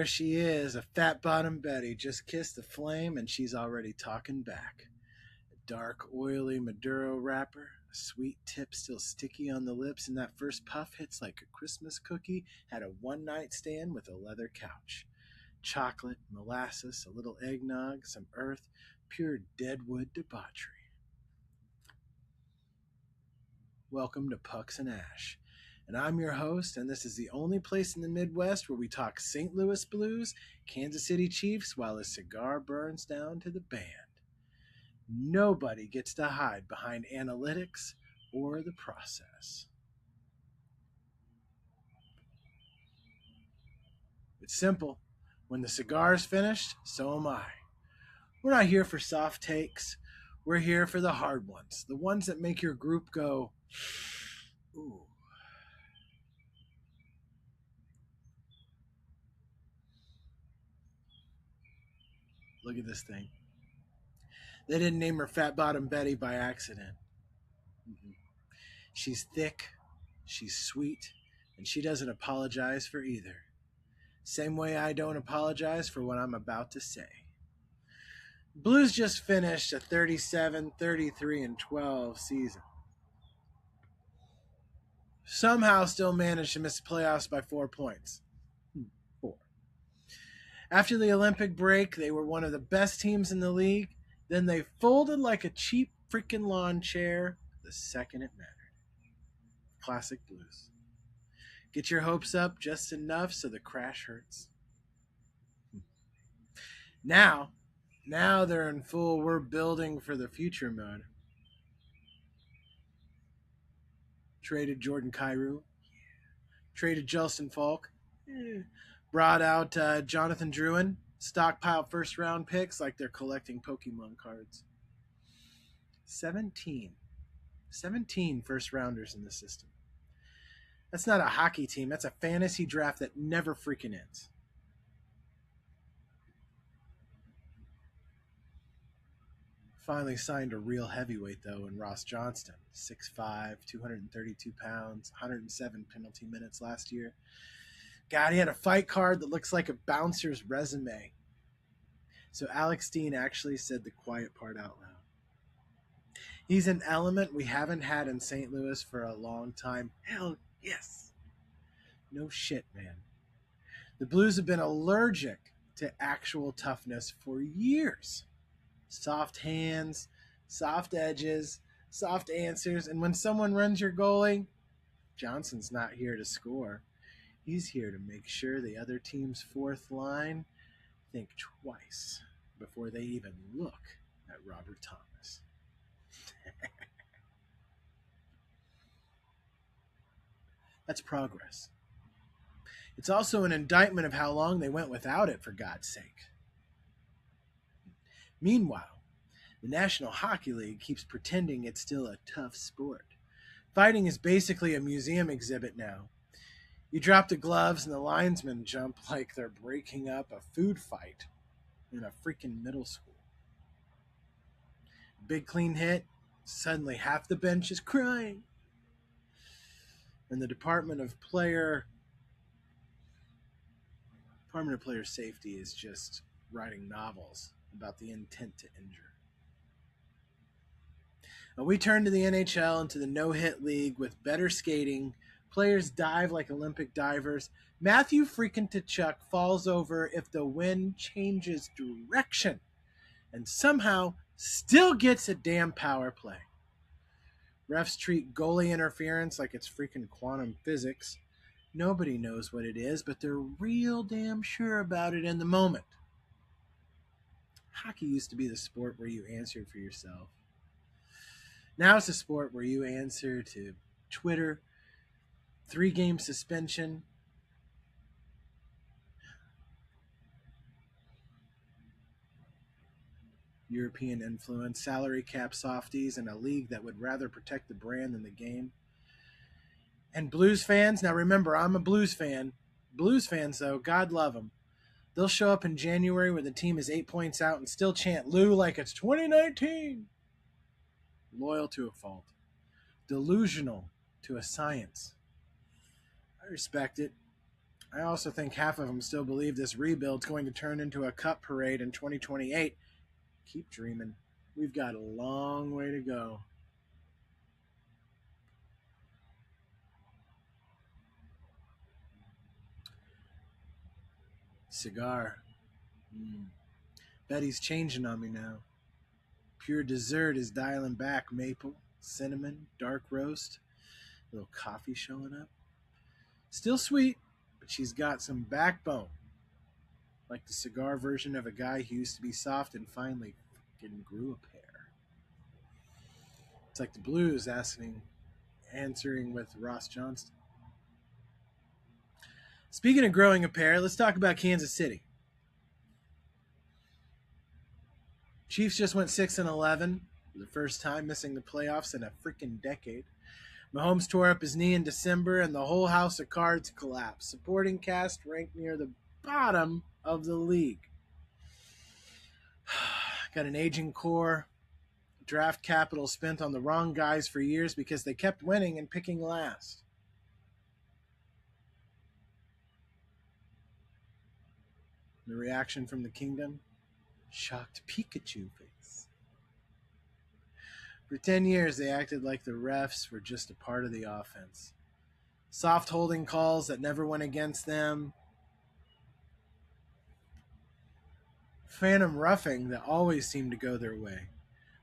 there she is, a fat bottom Betty. Just kissed the flame and she's already talking back. A dark, oily Maduro wrapper, a sweet tip still sticky on the lips, and that first puff hits like a Christmas cookie. Had a one night stand with a leather couch. Chocolate, molasses, a little eggnog, some earth, pure Deadwood debauchery. Welcome to Pucks and Ash. And I'm your host, and this is the only place in the Midwest where we talk St. Louis Blues, Kansas City Chiefs, while a cigar burns down to the band. Nobody gets to hide behind analytics or the process. It's simple. When the cigar's finished, so am I. We're not here for soft takes. We're here for the hard ones, the ones that make your group go, ooh. Look at this thing. They didn't name her Fat Bottom Betty by accident. She's thick, she's sweet, and she doesn't apologize for either. Same way I don't apologize for what I'm about to say. Blues just finished a 37, 33, and 12 season. Somehow still managed to miss the playoffs by 4 points. 4. After the Olympic break, they were one of the best teams in the league. Then they folded like a cheap freaking lawn chair the second it mattered. Classic Blues. Get your hopes up just enough so the crash hurts. Now they're in full we're building for the future mode. Traded Jordan Kyrou. Traded Justin Falk. Brought out Jonathan Drouin. Stockpile first round picks like they're collecting Pokemon cards. 17 first rounders in the system. That's not a hockey team. That's a fantasy draft that never freaking ends. Finally signed a real heavyweight, though, in Ross Johnston. 6'5", 232 pounds, 107 penalty minutes last year. God, he had a fight card that looks like a bouncer's resume. So Alex Dean actually said the quiet part out loud. He's an element we haven't had in St. Louis for a long time. Hell yes. No shit, man. The Blues have been allergic to actual toughness for years. Soft hands, soft edges, soft answers. And when someone runs your goalie, Johnson's not here to score. He's here to make sure the other team's fourth line think twice before they even look at Robert Thomas. That's progress. It's also an indictment of how long they went without it, for God's sake. Meanwhile, the National Hockey League keeps pretending it's still a tough sport. Fighting is basically a museum exhibit now. You drop the gloves and the linesmen jump like they're breaking up a food fight in a freaking middle school. Big clean hit, suddenly half the bench is crying. And the Department of Player Safety is just writing novels about the intent to injure. Now we turn to the NHL and to the no-hit league with better skating. Players dive like Olympic divers. Matthew freaking Tkachuk falls over if the wind changes direction and somehow still gets a damn power play. Refs treat goalie interference like it's freaking quantum physics. Nobody knows what it is, but they're real damn sure about it in the moment. Hockey used to be the sport where you answered for yourself. Now it's a sport where you answer to Twitter, 3-game suspension, European influence, salary cap softies, and a league that would rather protect the brand than the game. And Blues fans, now remember, I'm a Blues fan. Blues fans, though, God love them. They'll show up in January when the team is 8 points out and still chant Lou like it's 2019. Loyal to a fault. Delusional to a science. I respect it. I also think half of them still believe this rebuild's going to turn into a cup parade in 2028. Keep dreaming. We've got a long way to go. Cigar. Bet he's changing on me now. Pure dessert is dialing back maple, cinnamon, dark roast, a little coffee showing up. Still sweet, but she's got some backbone. Like the cigar version of a guy who used to be soft and finally fucking grew a pair. It's like the blues answering with Ross Johnston. Speaking of growing a pair, let's talk about Kansas City. Chiefs just went 6-11 for the first time, missing the playoffs in a freaking decade. Mahomes tore up his knee in December, and the whole house of cards collapsed. Supporting cast ranked near the bottom of the league. Got an aging core, draft capital spent on the wrong guys for years because they kept winning and picking last. The reaction from the kingdom? Shocked Pikachu face. For 10 years, they acted like the refs were just a part of the offense. Soft holding calls that never went against them. Phantom roughing that always seemed to go their way.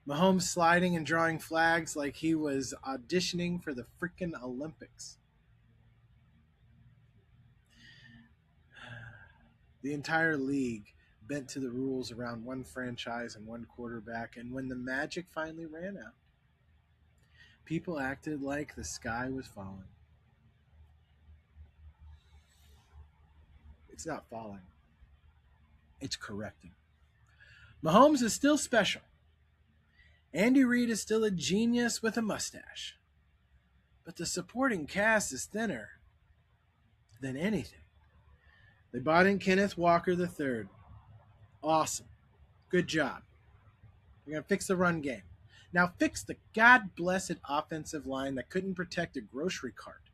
Mahomes sliding and drawing flags like he was auditioning for the freaking Olympics. The entire league bent to the rules around one franchise and one quarterback, and when the magic finally ran out, people acted like the sky was falling. It's not falling. It's correcting. Mahomes is still special. Andy Reid is still a genius with a mustache. But the supporting cast is thinner than anything. They bought in Kenneth Walker III. Awesome. Good job. We're going to fix the run game. Now fix the God-blessed offensive line that couldn't protect a grocery cart.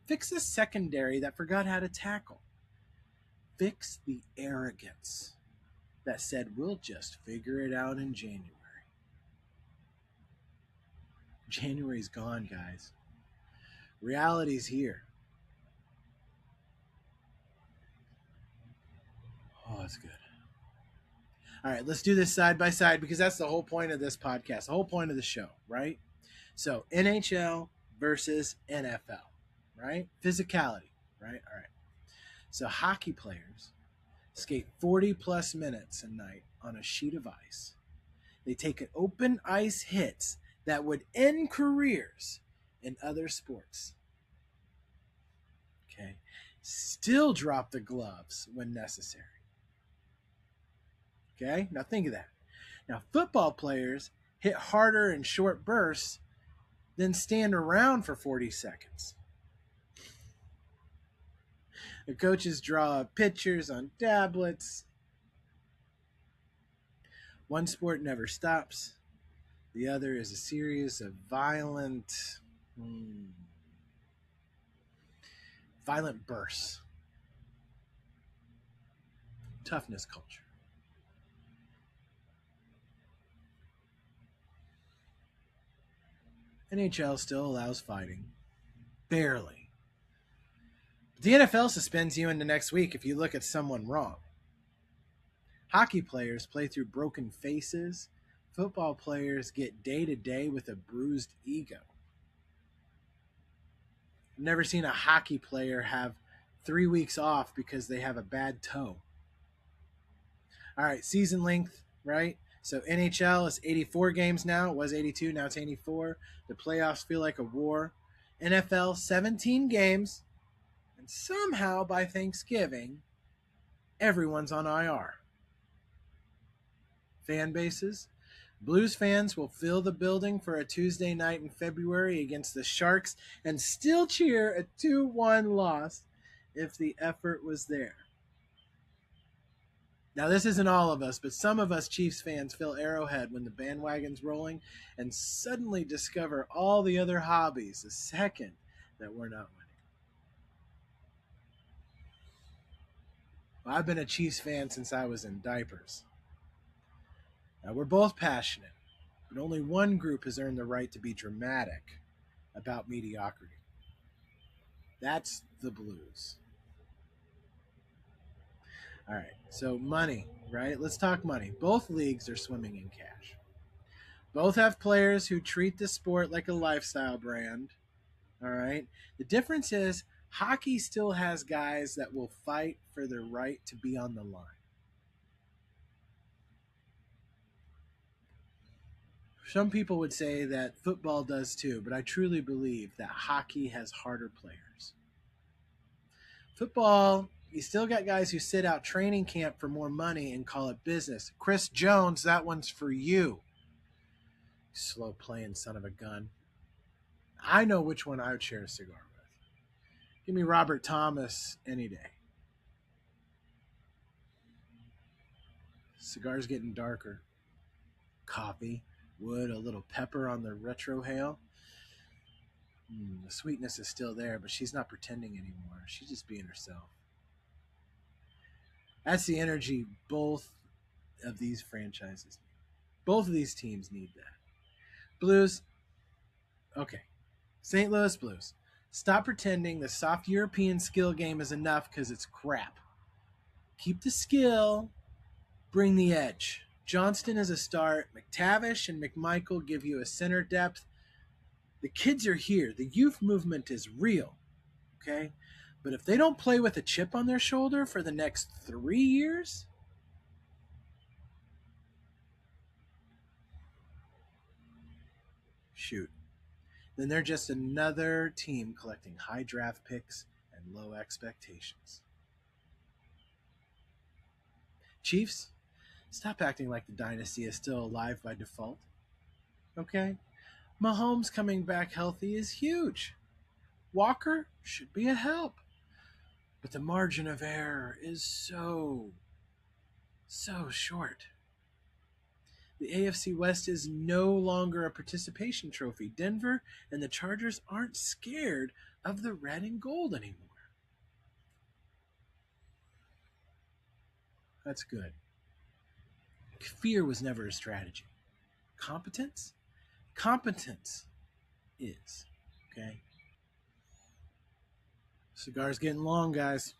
Fix the secondary that forgot how to tackle. Fix the arrogance that said, we'll just figure it out in January. January's gone, guys. Reality's here. Oh, it's good. All right, let's do this side by side because that's the whole point of this podcast, the whole point of the show, right? So NHL versus NFL, right? Physicality, right? All right. So hockey players skate 40 plus minutes a night on a sheet of ice. They take open ice hits that would end careers in other sports. Okay. Still drop the gloves when necessary. Okay, now think of that. Now, football players hit harder in short bursts than stand around for 40 seconds. The coaches draw pictures on tablets. One sport never stops. The other is a series of violent bursts. Toughness culture. NHL still allows fighting. Barely. But the NFL suspends you into next week if you look at someone wrong. Hockey players play through broken faces. Football players get day to day with a bruised ego. I've never seen a hockey player have 3 weeks off because they have a bad toe. All right, season length, right? So NHL is 84 games now. It was 82, now it's 84. The playoffs feel like a war. NFL, 17 games. And somehow by Thanksgiving, everyone's on IR. Fan bases. Blues fans will fill the building for a Tuesday night in February against the Sharks and still cheer a 2-1 loss if the effort was there. Now, this isn't all of us, but some of us Chiefs fans fill Arrowhead when the bandwagon's rolling and suddenly discover all the other hobbies the second that we're not winning. Well, I've been a Chiefs fan since I was in diapers. Now, we're both passionate, but only one group has earned the right to be dramatic about mediocrity. That's the Blues. All right, so money, right? Let's talk money. Both leagues are swimming in cash. Both have players who treat the sport like a lifestyle brand. All right. The difference is hockey still has guys that will fight for their right to be on the line. Some people would say that football does too, but I truly believe that hockey has harder players. Football, you still got guys who sit out training camp for more money and call it business. Chris Jones, that one's for you. Slow playing son of a gun. I know which one I would share a cigar with. Give me Robert Thomas any day. Cigar's getting darker. Coffee, wood, a little pepper on the retrohale. The sweetness is still there, but she's not pretending anymore. She's just being herself. That's the energy both of these franchises need. Both of these teams need that. Blues, okay. St. Louis Blues. Stop pretending the soft European skill game is enough because it's crap. Keep the skill, bring the edge. Johnston is a start. McTavish and McMichael give you a center depth. The kids are here. The youth movement is real. Okay? But if they don't play with a chip on their shoulder for the next 3 years, shoot, then they're just another team collecting high draft picks and low expectations. Chiefs, stop acting like the dynasty is still alive by default. Okay? Mahomes coming back healthy is huge. Walker should be a help. But the margin of error is so short. The AFC West is no longer a participation trophy. Denver and the Chargers aren't scared of the red and gold anymore. That's good. Fear was never a strategy. Competence? Competence is. Okay? Cigar's getting long, guys.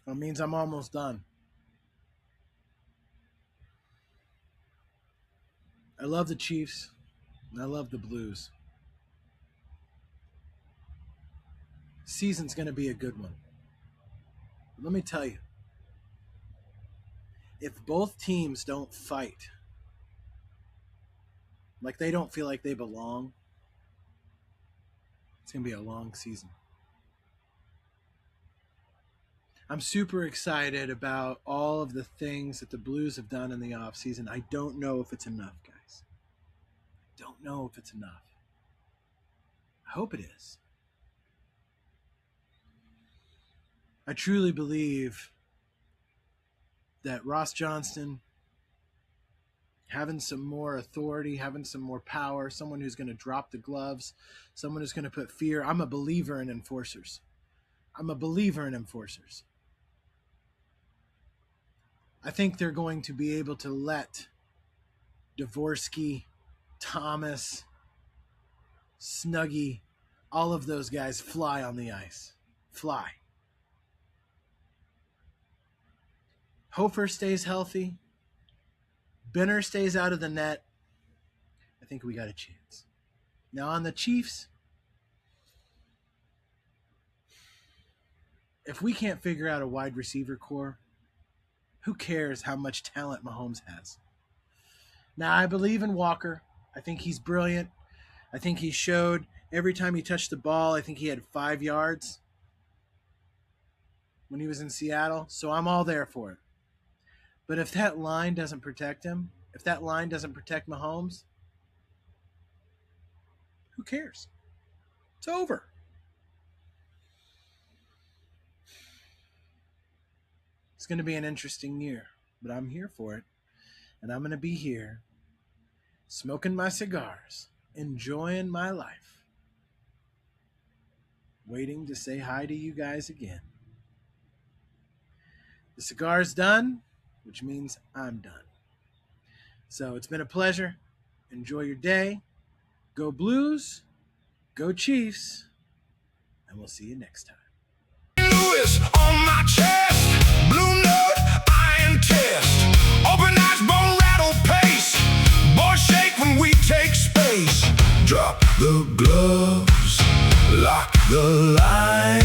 That means I'm almost done. I love the Chiefs, and I love the Blues. Season's going to be a good one. But let me tell you, if both teams don't fight, like they don't feel like they belong, it's going to be a long season. I'm super excited about all of the things that the Blues have done in the offseason. I don't know if it's enough, guys. I don't know if it's enough. I hope it is. I truly believe that Ross Johnston having some more authority, having some more power, someone who's going to drop the gloves, someone who's going to put fear. I'm a believer in enforcers. I think they're going to be able to let Dvorsky, Thomas, Snuggie, all of those guys fly on the ice. Fly. Hofer stays healthy. Benner stays out of the net. I think we got a chance. Now on the Chiefs, if we can't figure out a wide receiver core, who cares how much talent Mahomes has? Now, I believe in Walker. I think he's brilliant. I think he showed every time he touched the ball, I think he had 5 yards when he was in Seattle. So I'm all there for it. But if that line doesn't protect him, if that line doesn't protect Mahomes, who cares? It's over. It's going to be an interesting year, but I'm here for it. And I'm going to be here smoking my cigars, enjoying my life, waiting to say hi to you guys again. The cigar's done, which means I'm done. So it's been a pleasure. Enjoy your day. Go Blues. Go Chiefs. And we'll see you next time. Lewis on my chest, blue note, iron test, open eyes, bone rattle pace, boys shake when we take space. Drop the gloves, lock the line,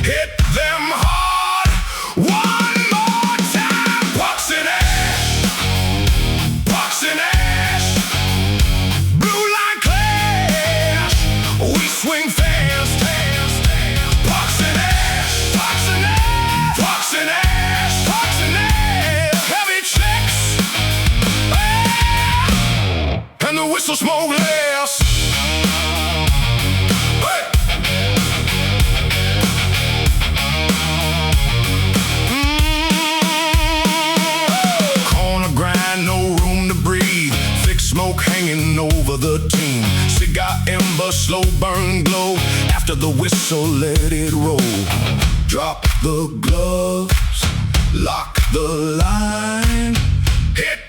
hit them hard, one more time. Pucks and ash, pucks and ash, blue line clash, we swing fast, fast, fast. Pucks and ash, pucks and ash, pucks and ash, pucks and ash, heavy checks, and the whistle smoke less. Corner grind, no room to breathe, thick smoke hanging over the team. Cigar ember, slow burn glow, after the whistle let it roll. Drop the gloves, lock the line, hit